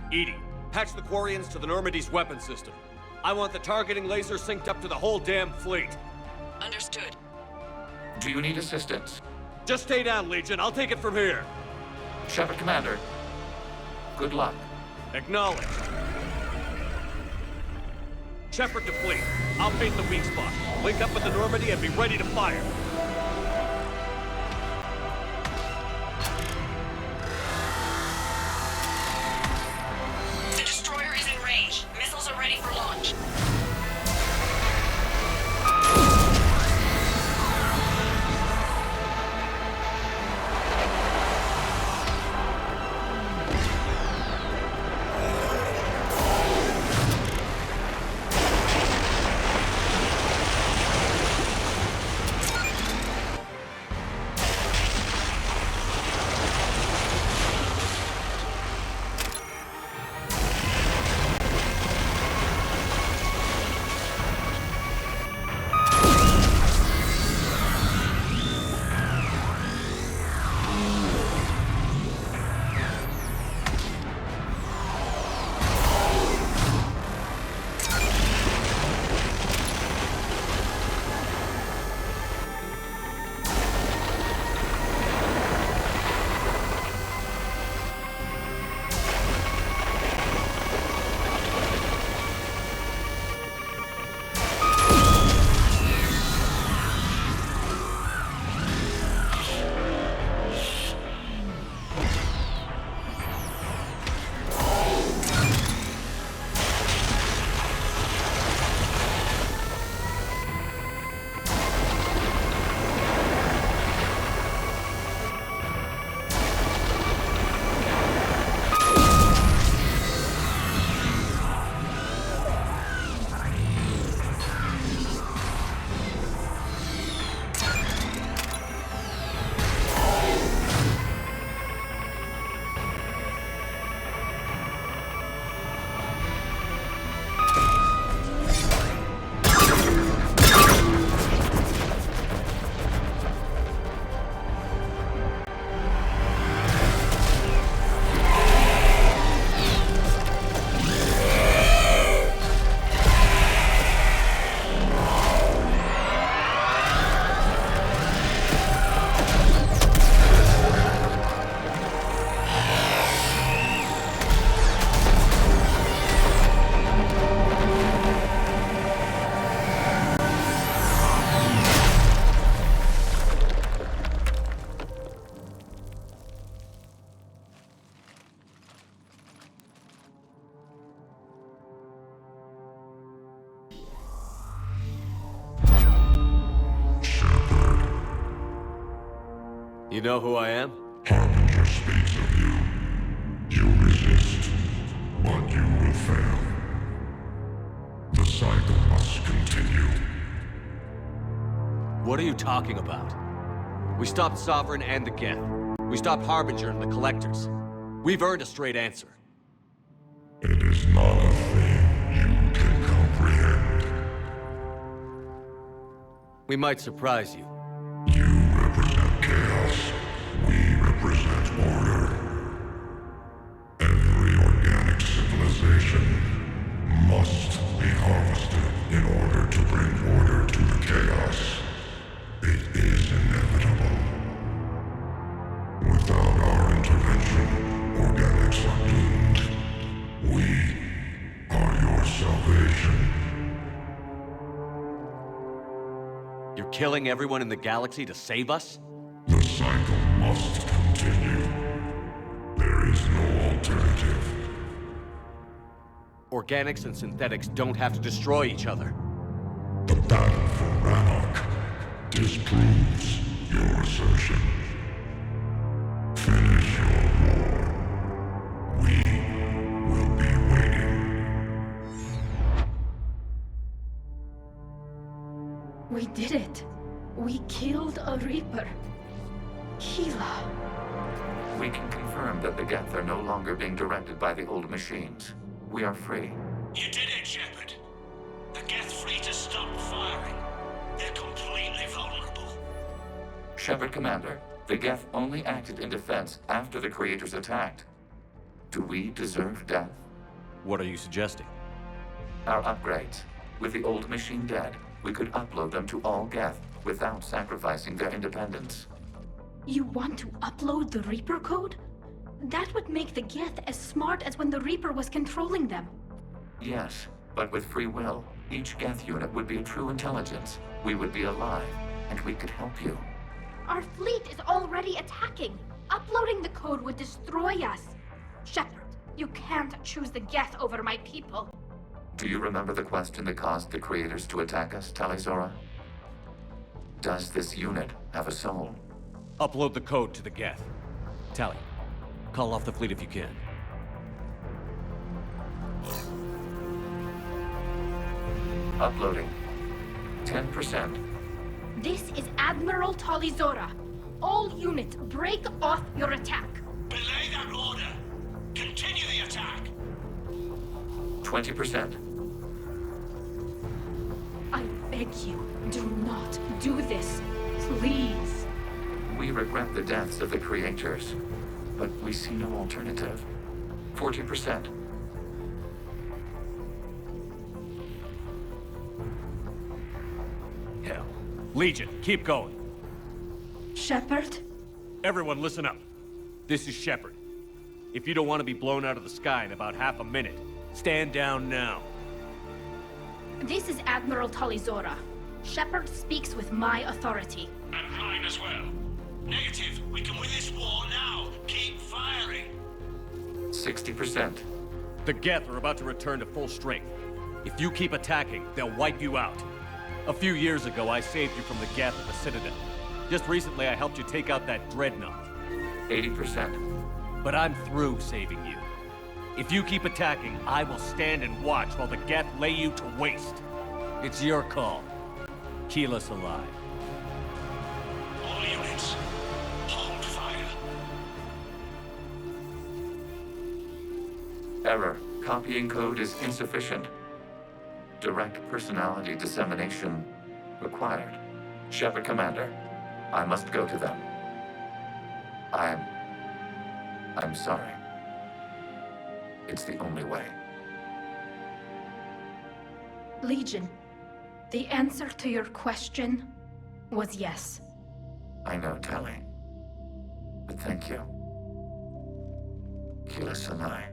Edie, patch the Quarians to the Normandy's weapon system. I want the targeting laser synced up to the whole damn fleet. Understood. Do you need assistance? Just stay down, Legion. I'll take it from here. Shepard, Commander. Good luck. Acknowledged. Shepard to fleet. I'll paint the weak spot. Link up with the Normandy and be ready to fire. The destroyer is in range. Missiles are ready for launch. You know who I am? Harbinger speaks of you. You resist, but you will fail. The cycle must continue. What are you talking about? We stopped Sovereign and the Geth. We stopped Harbinger and the Collectors. We've earned a straight answer. It is not a thing you can comprehend. We might surprise you. You represent chaos. We represent order. Every organic civilization must be harvested in order to bring order to the chaos. It is inevitable. Without our intervention, organics are doomed. We are your salvation. You're killing everyone in the galaxy to save us? The cycle must continue. There is no alternative. Organics and synthetics don't have to destroy each other. The battle for Rannoch disproves your assertion. Finish your war. We will be waiting. We did it. We killed a Reaper. Keela. We can confirm that the Geth are no longer being directed by the old machines. We are free. You did it, Shepard. The Geth fleet has stopped firing. They're completely vulnerable. Shepard Commander, the Geth only acted in defense after the Creators attacked. Do we deserve death? What are you suggesting? Our upgrades. With the old machine dead, we could upload them to all Geth without sacrificing their independence. You want to upload the Reaper code? That would make the Geth as smart as when the Reaper was controlling them. Yes, but with free will, each Geth unit would be a true intelligence. We would be alive, and we could help you. Our fleet is already attacking. Uploading the code would destroy us. Shepard, you can't choose the Geth over my people. Do you remember the question that caused the Creators to attack us, Tali'Zorah? Does this unit have a soul? Upload the code to the Geth. Tali, call off the fleet if you can. Uploading. 10%. This is Admiral Tali'Zorah. All units, break off your attack. Belay that order. Continue the attack. 20%. I beg you, do not do this. Please. We regret the deaths of the Creators, but we see no alternative. 40%. Hell. Legion, keep going. Shepard? Everyone listen up. This is Shepard. If you don't want to be blown out of the sky in about half a minute, stand down now. This is Admiral Tali'Zorah. Shepard speaks with my authority. And mine as well. Negative. We can win this war now. Keep firing. 60%. The Geth are about to return to full strength. If you keep attacking, they'll wipe you out. A few years ago, I saved you from the Geth at the Citadel. Just recently, I helped you take out that Dreadnought. 80%. But I'm through saving you. If you keep attacking, I will stand and watch while the Geth lay you to waste. It's your call. Keep us alive. All units, hold fire. Error. Copying code is insufficient. Direct personality dissemination required. Shepard Commander, I must go to them. I'm sorry. It's the only way. Legion, the answer to your question was yes. I know, Tali. But thank you. Keep us alive.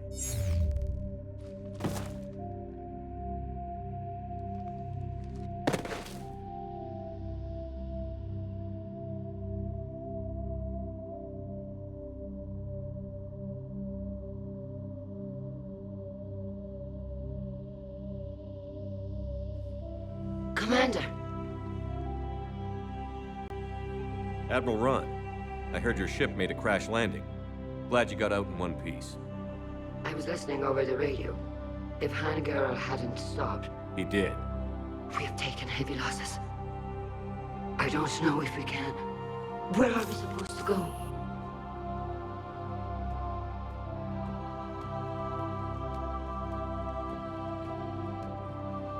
Commander! Admiral Ron, I heard your ship made a crash landing. Glad you got out in one piece. I was listening over the radio. If Hangirl hadn't stopped, He did. we have taken heavy losses. I don't know if we can. Where are we supposed to go?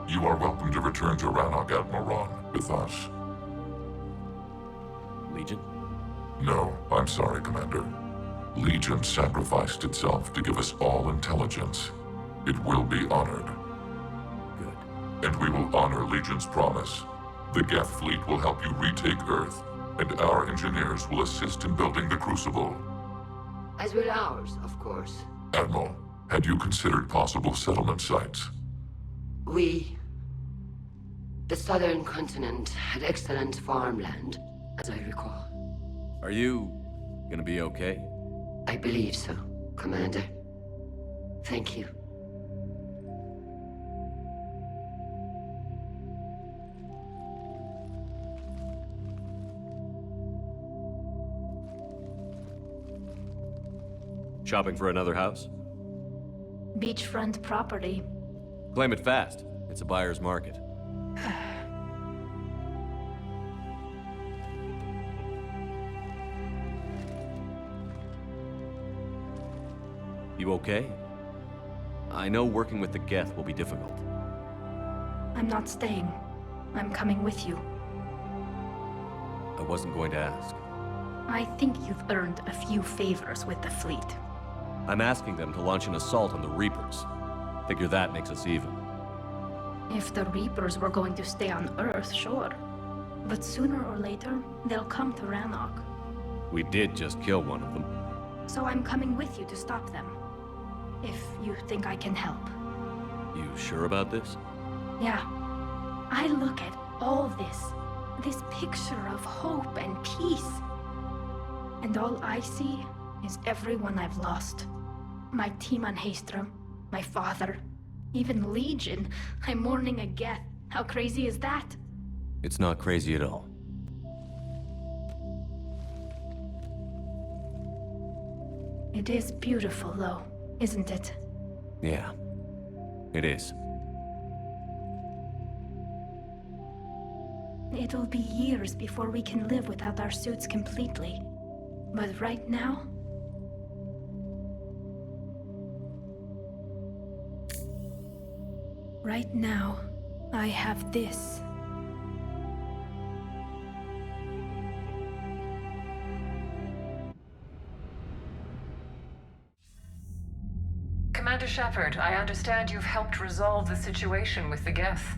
You are welcome to return to Rannoch, Admiral with us. Legion? No, I'm sorry, Commander. Legion sacrificed itself to give us all intelligence. It will be honored. Good. And we will honor Legion's promise. The Geth fleet will help you retake Earth, and our engineers will assist in building the Crucible. As will ours, of course. Admiral, had you considered possible settlement sites? The southern continent had excellent farmland, as I recall. Are you gonna be okay? I believe so, Commander. Thank you. Shopping for another house? Beachfront property. Claim it fast. It's a buyer's market. You okay? I know working with the Geth will be difficult. I'm not staying. I'm coming with you. I wasn't going to ask. I think you've earned a few favors with the fleet. I'm asking them to launch an assault on the Reapers. Figure that makes us even. If the Reapers were going to stay on Earth, sure. But sooner or later, they'll come to Rannoch. We did just kill one of them. So I'm coming with you to stop them. If you think I can help. You sure about this? Yeah. I look at all this picture of hope and peace. And all I see is everyone I've lost. My team on Haestrom, my father, even Legion. I'm mourning a Geth. How crazy is that? It's not crazy at all. It is beautiful, though, isn't it? Yeah, it is. It'll be years before we can live without our suits completely. But right now... Right now, I have this. Commander Shepard, I understand you've helped resolve the situation with the Geth.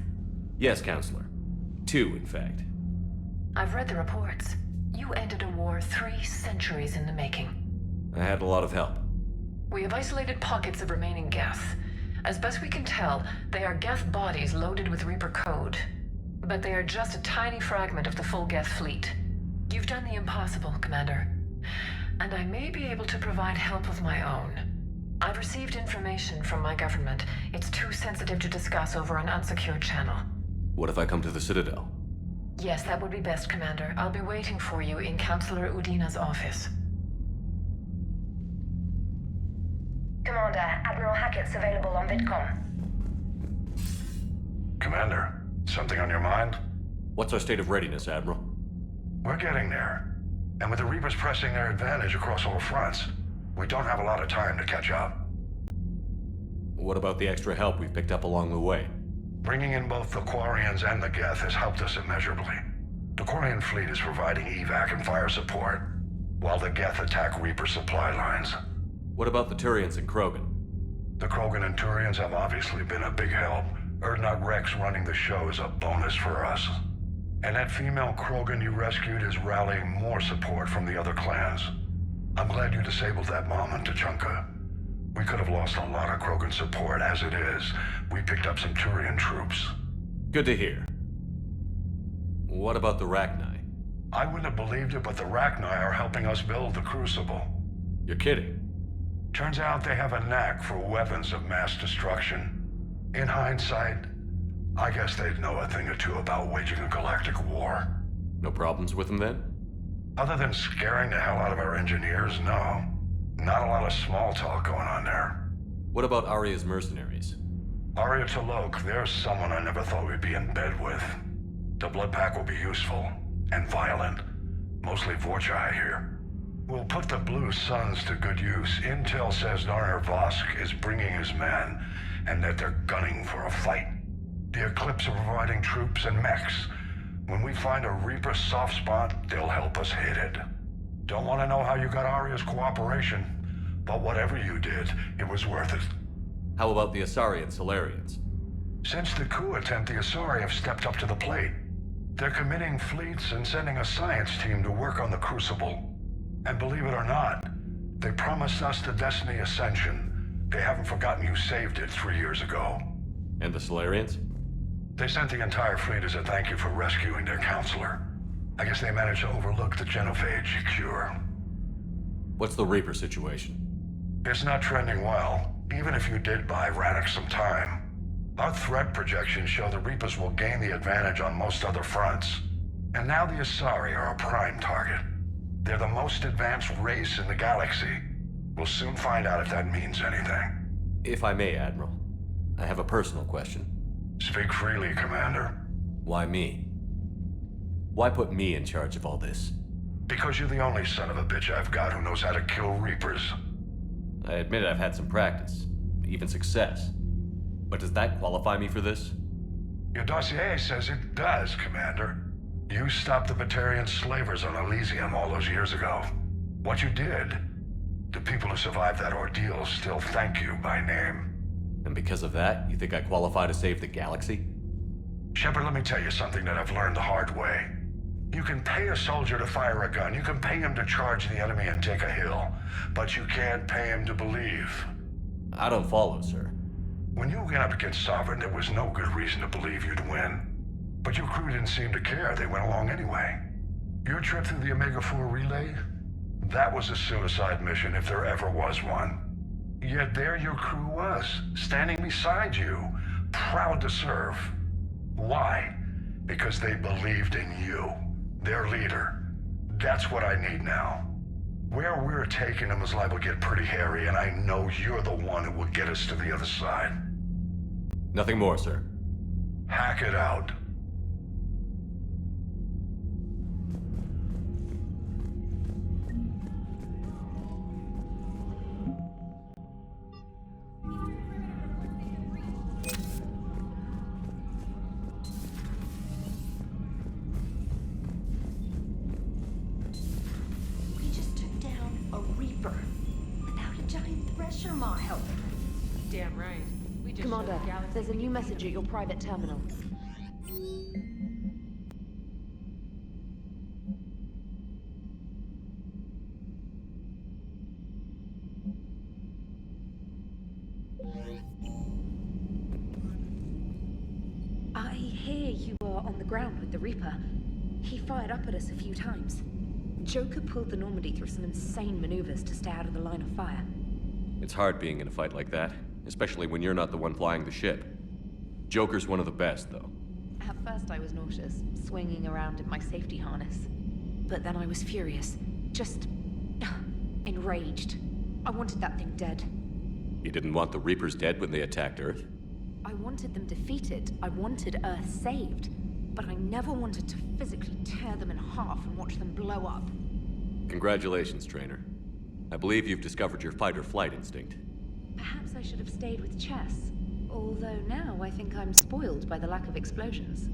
Yes, Counselor. 2, in fact. I've read the reports. You ended a war 3 centuries in the making. I had a lot of help. We have isolated pockets of remaining Geth. As best we can tell, they are Geth bodies loaded with Reaper code. But they are just a tiny fragment of the full Geth fleet. You've done the impossible, Commander. And I may be able to provide help of my own. I've received information from my government. It's too sensitive to discuss over an unsecured channel. What if I come to the Citadel? Yes, that would be best, Commander. I'll be waiting for you in Counselor Udina's office. Commander, Admiral Hackett's available on VidCom. Commander, something on your mind? What's our state of readiness, Admiral? We're getting there. And with the Reapers pressing their advantage across all fronts, we don't have a lot of time to catch up. What about the extra help we've picked up along the way? Bringing in both the Quarians and the Geth has helped us immeasurably. The Quarian fleet is providing evac and fire support, while the Geth attack Reaper supply lines. What about the Turians and Krogan? The Krogan and Turians have obviously been a big help. Urdnot Rex running the show is a bonus for us. And that female Krogan you rescued is rallying more support from the other clans. I'm glad you disabled that mom in Tuchanka. We could have lost a lot of Krogan support. As it is, we picked up some Turian troops. Good to hear. What about the Rachni? I wouldn't have believed it, but the Rachni are helping us build the Crucible. You're kidding. Turns out they have a knack for weapons of mass destruction. In hindsight, I guess they'd know a thing or two about waging a galactic war. No problems with them then? Other than scaring the hell out of our engineers, no. Not a lot of small talk going on there. What about Aria's mercenaries? Aria T'Loak, there's someone I never thought we'd be in bed with. The blood pack will be useful, and violent. Mostly Vorcha here. We'll put the Blue Suns to good use. Intel says Narner Vosk is bringing his men, and that they're gunning for a fight. The Eclipse are providing troops and mechs. When we find a Reaper soft spot, they'll help us hit it. Don't want to know how you got Aria's cooperation, but whatever you did, it was worth it. How about the Asari and Solarians? Since the coup attempt, the Asari have stepped up to the plate. They're committing fleets and sending a science team to work on the Crucible. And believe it or not, they promised us the Destiny Ascension. They haven't forgotten you saved it 3 years ago. And the Solarians? They sent the entire fleet as a thank you for rescuing their counselor. I guess they managed to overlook the genophage cure. What's the Reaper situation? It's not trending well, even if you did buy Radix some time. Our threat projections show the Reapers will gain the advantage on most other fronts. And now the Asari are a prime target. They're the most advanced race in the galaxy. We'll soon find out if that means anything. If I may, Admiral, I have a personal question. Speak freely, Commander. Why me? Why put me in charge of all this? Because you're the only son of a bitch I've got who knows how to kill Reapers. I admit I've had some practice, even success. But does that qualify me for this? Your dossier says it does, Commander. You stopped the Batarian slavers on Elysium all those years ago. What you did, the people who survived that ordeal still thank you by name. And because of that, you think I qualify to save the galaxy? Shepard, let me tell you something that I've learned the hard way. You can pay a soldier to fire a gun, you can pay him to charge the enemy and take a hill, but you can't pay him to believe. I don't follow, sir. When you went up against Sovereign, there was no good reason to believe you'd win. But your crew didn't seem to care, they went along anyway. Your trip through the Omega-4 relay? That was a suicide mission if there ever was one. Yet there your crew was, standing beside you, proud to serve. Why? Because they believed in you, their leader. That's what I need now. Where we're taking them is liable to get pretty hairy, and I know you're the one who will get us to the other side. Nothing more, sir. Hack it out. Commander, there's a new message at your private terminal. I hear you were on the ground with the Reaper. He fired up at us a few times. Joker pulled the Normandy through some insane maneuvers to stay out of the line of fire. It's hard being in a fight like that, especially when you're not the one flying the ship. Joker's one of the best, though. At first I was nauseous, swinging around in my safety harness. But then I was furious. Just enraged. I wanted that thing dead. You didn't want the Reapers dead when they attacked Earth? I wanted them defeated. I wanted Earth saved. But I never wanted to physically tear them in half and watch them blow up. Congratulations, Trainer. I believe you've discovered your fight-or-flight instinct. Perhaps I should have stayed with chess. Although now I think I'm spoiled by the lack of explosions.